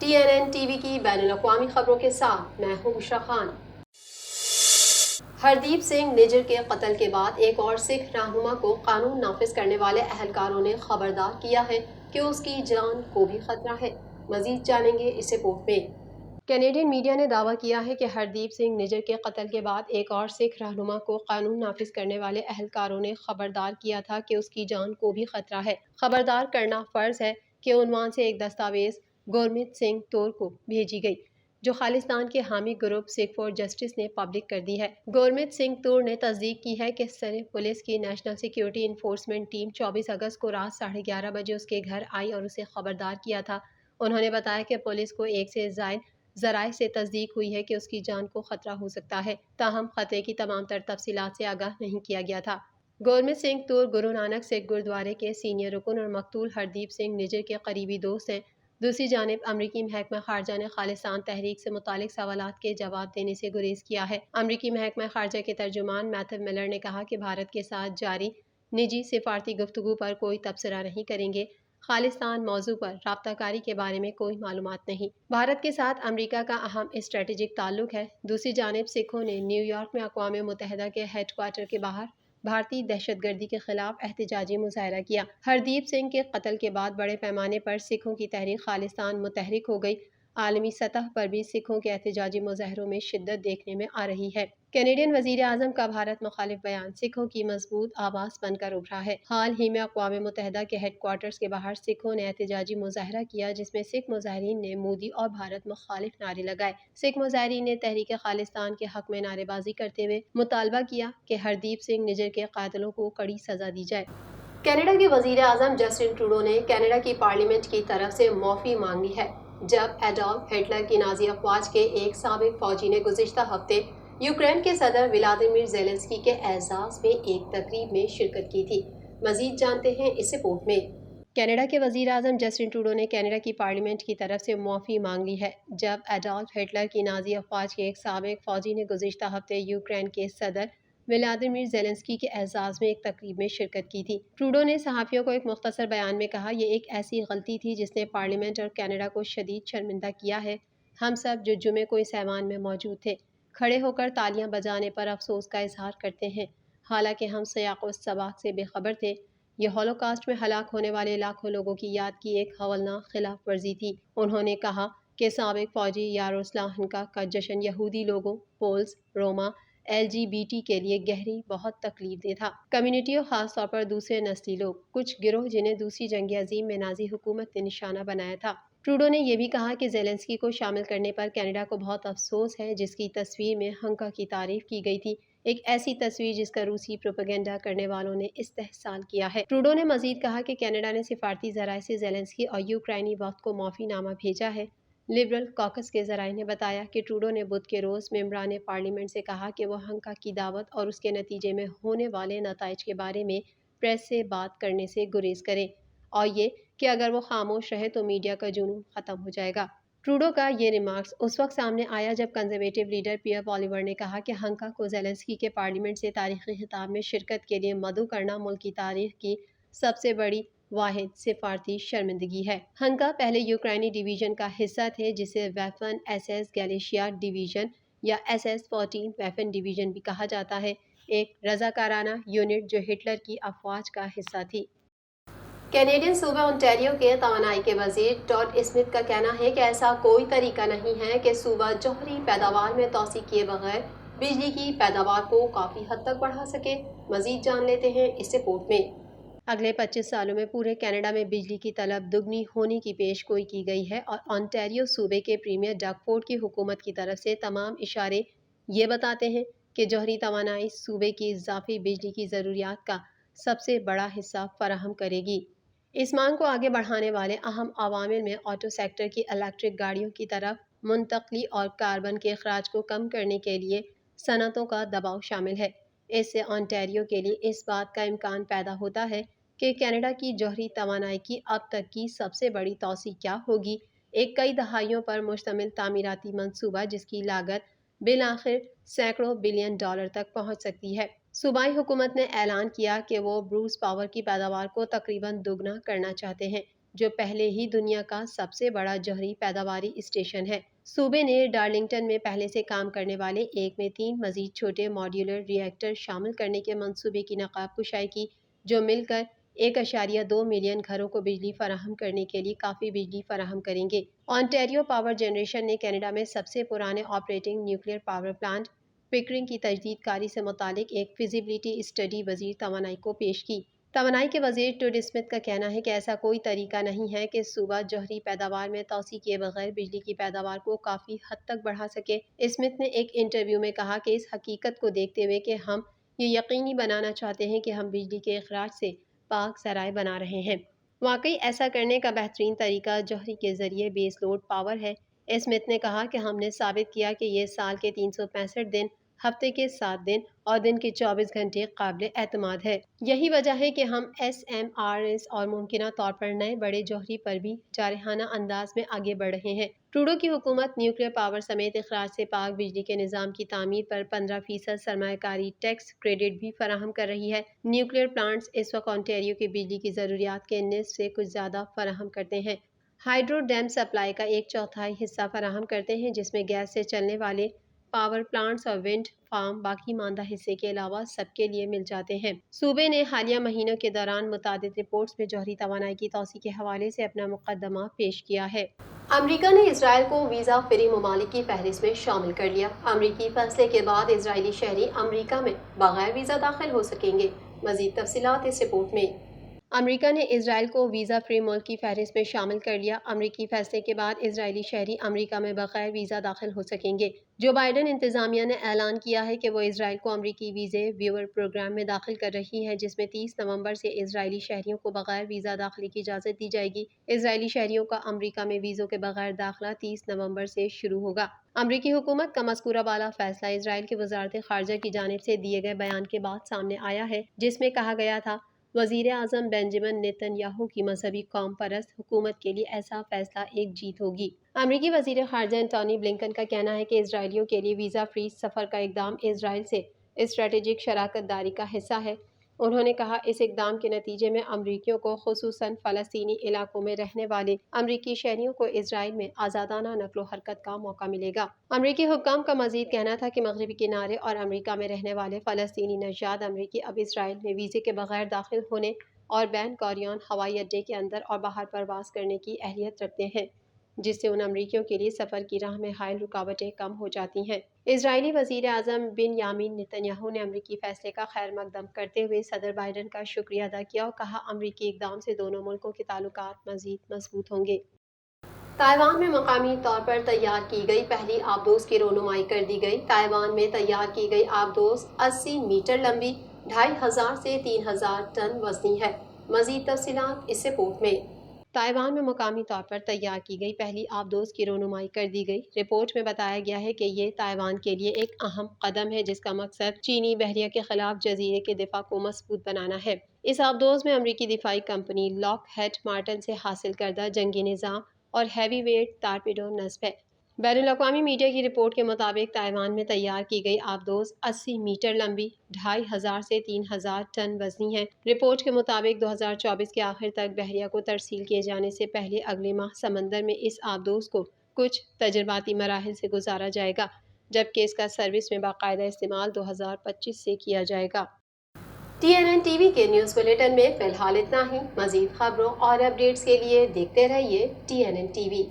TNN TV की बैनुल-अक़वामी खबरों के साथ मैं हूं बुशरा खान। हरदीप सिंह निज्जर के कत्ल के बाद एक और सिख रहनुमा को कानून नाफिज करने वाले अहलकारों ने खबरदार किया है कि उसकी जान को भी खतरा है। मजीद जानेंगे इस रिपोर्ट में। कैनेडियन मीडिया ने दावा किया है कि हरदीप सिंह निज्जर के कत्ल के बाद एक और सिख रहनुमा को कानून नाफिज करने वाले अहलकारों ने खबरदार किया था कि उसकी जान को भी खतरा है। खबरदार करना फर्ज है कि उन्वान से एक दस्तावेज गुरमीत सिंह तोर को भेजी गई, जो खालिस्तान के हामी ग्रुप सिख फॉर जस्टिस ने पब्लिक कर दी है। गुरमीत सिंह तोर ने तस्दीक की है कि सर पुलिस की नेशनल सिक्योरिटी इन्फोर्समेंट टीम 24 अगस्त को रात 11:30 बजे उसके घर आई और उसे खबरदार किया था। उन्होंने बताया कि पुलिस को एक से ज़ायद ज़राए से तस्दीक हुई है कि उसकी जान को खतरा हो सकता है, ताहम खतरे की तमाम तर तफसीलात से आगाह नहीं किया गया था। गुरमीत सिंह तूर गुरु नानक सिख गुरुद्वारे के सीनियर रुकन और मकतूल हरदीप सिंह निज्जर के करीबी दोस्त हैं। दूसरी जानिब अमरीकी महकमा खारजा ने खालिस्तान तहरीक से मुतालिक सवालात के जवाब देने से गुरेज किया है। अमरीकी महकमा खारजा के तर्जुमान मैथ्यू मिलर ने कहा कि भारत के साथ जारी निजी सिफारती गुफ्तगू पर कोई तबसरा नहीं करेंगे। खालिस्तान मौजू पर राब्ताकारी के बारे में कोई मालूमात नहीं। भारत के साथ अमरीका का अहम स्ट्रेटेजिक ताल्लुक है। दूसरी जानिब सिखों ने न्यूयॉर्क में अक़वाम मुत्तहिदा के हेडक्वार्टर के बाहर भारतीय दहशतगर्दी के खिलाफ एहतजाजी मुजाहरा किया। हरदीप सिंह के कत्ल के बाद बड़े पैमाने पर सिखों की तहरीक खालिस्तान मुतहरिक हो गई। आलमी सतह पर भी सिखों के एहतजाजी मुजाहरों में शिद्दत देखने में आ रही है। कैनेडियन वज़ीर आज़म का भारत मुखालिफ बयान सिखों की मजबूत आवाज़ बनकर उभरा है। हाल ही में अक़वाम मुत्तहिदा के हेडक्वार्टर्स के बाहर सिखों ने एहतजाजी मुजाहरा किया, जिसमें सिख मुजाहरीन ने मोदी और भारत मुखालिफ नारे लगाए। सिख मुजाहरीन ने तहरीक खालिस्तान के हक में नारेबाजी करते हुए मुतालबा किया कि हरदीप सिंह निज्जर के कातिलों को कड़ी सजा दी जाए। कनाडा के वज़ीर आज़म जस्टिन ट्रूडो ने कनाडा की पार्लियामेंट की तरफ से माफ़ी मांगी है, जब एडोल्फ हिटलर की नाज़ी अफ़वाज के एक साबिक़ फ़ौजी ने गुज़िश्ता हफ्ते यूक्रेन के सदर व्लादिमीर ज़ेलेंस्की के एज़ाज़ में एक तकरीब में शिरकत की थी। मज़ीद जानते हैं इस रिपोर्ट में। कनाडा के वज़ीर आज़म जस्टिन ट्रूडो ने कनाडा की पार्लियामेंट की तरफ से माफ़ी मांग ली है, जब एडोल्फ हिटलर की नाज़ी अफ़वाज के एक साबिक़ फ़ौजी ने गुज़िश्ता हफ्ते यूक्रेन के सदर व्लादिमीर ज़ेलेंस्की के एज़ाज़ में एक तकरीब में शिरकत की थी। ट्रूडो ने सहाफ़ियों को एक मुख्तसर बयान में कहा, यह एक ऐसी गलती थी जिसने पार्लियामेंट और कनाडा को शदीद शर्मिंदा किया है। हम सब जो जुमे को इस ऐवान में मौजूद थे, खड़े होकर तालियां बजाने पर अफसोस का इजहार करते हैं, हालांकि हम सियाक़ व सबाक़ से बेखबर थे। यह हॉलोकॉस्ट में हलाक होने वाले लाखों लोगों की याद की एक हवलनाक खिलाफ वर्जी थी। उन्होंने कहा कि साबिक़ फ़ौजी यारोस्लाव हनका का जश्न यहूदी लोगों, पोल्स, रोमा, LGBT के लिए गहरी बहुत तकलीफदेह था। कम्युनिटी और ख़ास तौर पर दूसरे नस्ली लोग, कुछ गिरोह जिन्हें दूसरी जंग अज़ीम में नाज़ी हुकूमत ने निशाना बनाया था। ट्रूडो ने यह भी कहा कि ज़ेलेंस्की को शामिल करने पर कनाडा को बहुत अफसोस है, जिसकी तस्वीर में हंका की तारीफ की गई थी, एक ऐसी तस्वीर जिसका रूसी प्रोपेगेंडा करने वालों ने इस्तेहसाल किया है। ट्रूडो ने मजीद कहा कि कनाडा ने सिफारती ज़राए से ज़ेलेंस्की और यूक्राइनी वफ़द को माफ़ीनामा भेजा है। लिबरल कॉकस के ज़राए ने बताया कि ट्रूडो ने बुध के रोज़ मेंबरान पार्लियामेंट से कहा कि वह हंका की दावत और उसके नतीजे में होने वाले नताइज के बारे में प्रेस से बात करने से गुरेज करें, और ये कि अगर वो खामोश रहे तो मीडिया का जुनून ख़त्म हो जाएगा। ट्रूडो का ये रिमार्क्स उस वक्त सामने आया जब कंजर्वेटिव लीडर पियर पॉलिवर ने कहा कि हंका को ज़ेलेंस्की के पार्लियामेंट से तारीख़ी खिताब में शिरकत के लिए मदऊ करना मुल्क की तारीख़ की सबसे बड़ी वाहिद सिफारती शर्मिंदगी है। हंका पहले यूक्राइनी डिवीज़न का हिस्सा थे, जिसे वेफन SS गैलिशिया डिवीज़न या SS-14 वेफन डिवीज़न भी कहा जाता है, एक रज़ाकाराना यूनिट जो हिटलर की अफवाज का हिस्सा थी। कैनेडियन सूबा ओंटारियो के तवानाई के वज़ीर टॉड स्मिथ का कहना है कि ऐसा कोई तरीका नहीं है कि सूबा जौहरी पैदावार में तोसी किए बगैर बिजली की पैदावार को काफ़ी हद तक बढ़ा सके। मज़ीद जान लेते हैं इस रिपोर्ट में। अगले 25 सालों में पूरे कनाडा में बिजली की तलब दुगनी होने की पेशगोई की गई है, और ओंटारियो सूबे के प्रीमियर डग फोर्ड की हुकूमत की तरफ से तमाम इशारे ये बताते हैं कि जौहरी तवानाई सूबे की इजाफी बिजली की ज़रूरियात का सबसे बड़ा हिस्सा फराहम करेगी। इस मांग को आगे बढ़ाने वाले अहम अवामिल में ऑटो सेक्टर की इलेक्ट्रिक गाड़ियों की तरफ मुंतकली और कार्बन के अखराज को कम करने के लिए सनतों का दबाव शामिल है। इससे ओंटारियो के लिए इस बात का इम्कान पैदा होता है कि कनाडा की जौहरी तवानाई की अब तक की सबसे बड़ी तोसी क्या होगी, एक कई दहाइयों पर मुश्तमिल तामीराती मंसूबा जिसकी लागत बिल आखिर सैकड़ों बिलियन डॉलर तक पहुंच सकती है। सूबाई हुकूमत ने ऐलान किया कि वो ब्रूस पावर की पैदावार को तकरीबन दोगुना करना चाहते हैं। جو پہلے ہی دنیا کا سب سے بڑا جوہری پیداواری اسٹیشن ہے۔ صوبے نے ڈارلنگٹن میں پہلے سے کام کرنے والے ایک میں 3 مزید چھوٹے ماڈیولر ری ایکٹر شامل کرنے کے منصوبے کی نقاب کشائی کی، جو مل کر 1.2 ملین گھروں کو بجلی فراہم کرنے کے لیے کافی بجلی فراہم کریں گے۔ آنٹیریو پاور جنریشن نے کینیڈا میں سب سے پرانے آپریٹنگ نیوکلیئر پاور پلانٹ پکرنگ کی تجدید کاری سے متعلق ایک فیزیبلٹی اسٹڈی وزیر توانائی کو پیش کی۔ توانائی کے وزیر ٹوڈ اسمتھ کا کہنا ہے کہ ایسا کوئی طریقہ نہیں ہے کہ صوبہ جوہری پیداوار میں توسیع کیے بغیر بجلی کی پیداوار کو کافی حد تک بڑھا سکے۔ اسمتھ نے ایک انٹرویو میں کہا کہ اس حقیقت کو دیکھتے ہوئے کہ ہم یہ یقینی بنانا چاہتے ہیں کہ ہم بجلی کے اخراج سے پاک ذرائع بنا رہے ہیں، واقعی ایسا کرنے کا بہترین طریقہ جوہری کے ذریعے بیس لوڈ پاور ہے۔ اسمتھ نے کہا کہ ہم نے ثابت کیا کہ یہ سال کے 365 دن، ہفتے کے 7 دن اور دن کے 24 گھنٹے قابل اعتماد ہے۔ یہی وجہ ہے کہ ہم SMRs اور ممکنہ طور پر نئے بڑے جوہری پر بھی جارحانہ انداز میں آگے بڑھ رہے ہیں۔ ٹروڈو کی حکومت نیوکلیئر پاور سمیت اخراج سے پاک بجلی کے نظام کی تعمیر پر 15% سرمایہ کاری ٹیکس کریڈٹ بھی فراہم کر رہی ہے۔ نیوکلیئر پلانٹس اس وقت انٹیریو کی بجلی کی ضروریات کے نصف سے کچھ زیادہ فراہم کرتے ہیں۔ ہائیڈرو ڈیم سپلائی کا 1/4 حصہ فراہم کرتے ہیں، جس میں گیس سے چلنے والے پاور پلانٹس اور ونڈ فارم باقی ماندہ حصے کے علاوہ سب کے لیے مل جاتے ہیں۔ صوبے نے حالیہ مہینوں کے دوران متعدد رپورٹس میں جوہری توانائی کی توسیع کے حوالے سے اپنا مقدمہ پیش کیا ہے۔ امریکہ نے اسرائیل کو ویزا فری ممالک کی فہرست میں شامل کر لیا۔ امریکی فیصلے کے بعد اسرائیلی شہری امریکہ میں بغیر ویزا داخل ہو سکیں گے۔ مزید تفصیلات اس رپورٹ میں۔ امریکہ نے اسرائیل کو ویزا فری ملک کی فہرست میں شامل کر لیا۔ امریکی فیصلے کے بعد اسرائیلی شہری امریکہ میں بغیر ویزا داخل ہو سکیں گے۔ جو بائیڈن انتظامیہ نے اعلان کیا ہے کہ وہ اسرائیل کو امریکی ویزے ویور پروگرام میں داخل کر رہی ہے، جس میں 30 نومبر سے اسرائیلی شہریوں کو بغیر ویزا داخلے کی اجازت دی جائے گی۔ اسرائیلی شہریوں کا امریکہ میں ویزوں کے بغیر داخلہ 30 نومبر سے شروع ہوگا۔ امریکی حکومت کا مذکورہ بالا فیصلہ اسرائیل کی وزارت خارجہ کی جانب سے دیے گئے بیان کے بعد سامنے آیا ہے، جس میں کہا گیا تھا، وزیر اعظم بنجمن نیتن یاہو کی مذہبی قوم پرست حکومت کے لیے ایسا فیصلہ ایک جیت ہوگی۔ امریکی وزیر خارجہ انٹونی بلنکن کا کہنا ہے کہ اسرائیلیوں کے لیے ویزا فری سفر کا اقدام اسرائیل سے اسٹریٹجک شراکت داری کا حصہ ہے۔ انہوں نے کہا، اس اقدام کے نتیجے میں امریکیوں کو، خصوصاً فلسطینی علاقوں میں رہنے والے امریکی شہریوں کو اسرائیل میں آزادانہ نقل و حرکت کا موقع ملے گا۔ امریکی حکام کا مزید کہنا تھا کہ مغربی کنارے اور امریکہ میں رہنے والے فلسطینی نژاد امریکی اب اسرائیل میں ویزے کے بغیر داخل ہونے اور بین گوریون ہوائی اڈے کے اندر اور باہر پرواز کرنے کی اہلیت رکھتے ہیں، جس سے ان امریکیوں کے لیے سفر کی راہ میں حائل رکاوٹیں کم ہو جاتی ہیں۔ اسرائیلی وزیر اعظم بنیامین نیتن یاہو نے امریکی فیصلے کا خیر مقدم کرتے ہوئے صدر بائیڈن کا شکریہ ادا کیا اور کہا، امریکی اقدام سے دونوں ملکوں کے تعلقات مزید مضبوط ہوں گے۔ تائیوان میں مقامی طور پر تیار کی گئی پہلی آبدوز کی رونمائی کر دی گئی۔ تائیوان میں تیار کی گئی آبدوز 80 میٹر لمبی، 2500 سے 3000 ٹن وزنی ہے۔ مزید تفصیلات اس رپورٹ میں۔ تائیوان میں مقامی طور پر تیار کی گئی پہلی آبدوز کی رونمائی کر دی گئی۔ رپورٹ میں بتایا گیا ہے کہ یہ تائیوان کے لیے ایک اہم قدم ہے، جس کا مقصد چینی بحریہ کے خلاف جزیرے کے دفاع کو مضبوط بنانا ہے۔ اس آبدوز میں امریکی دفاعی کمپنی لاک ہیڈ مارٹن سے حاصل کردہ جنگی نظام اور ہیوی ویٹ ٹارپیڈو نصب ہے۔ بین الاقوامی میڈیا کی رپورٹ کے مطابق تائیوان میں تیار کی گئی آبدوز 80 میٹر لمبی، 2500 سے 3000 ٹن وزنی ہے۔ رپورٹ کے مطابق 2024 کے آخر تک بحریہ کو ترسیل کیے جانے سے پہلے اگلے ماہ سمندر میں اس آبدوز کو کچھ تجرباتی مراحل سے گزارا جائے گا، جبکہ اس کا سروس میں باقاعدہ استعمال 2025 سے کیا جائے گا۔ TNN TV کے نیوز بلیٹن میں فی الحال اتنا ہی۔ مزید خبروں اور اپڈیٹس کے لیے دیکھتے رہیے TNN TV۔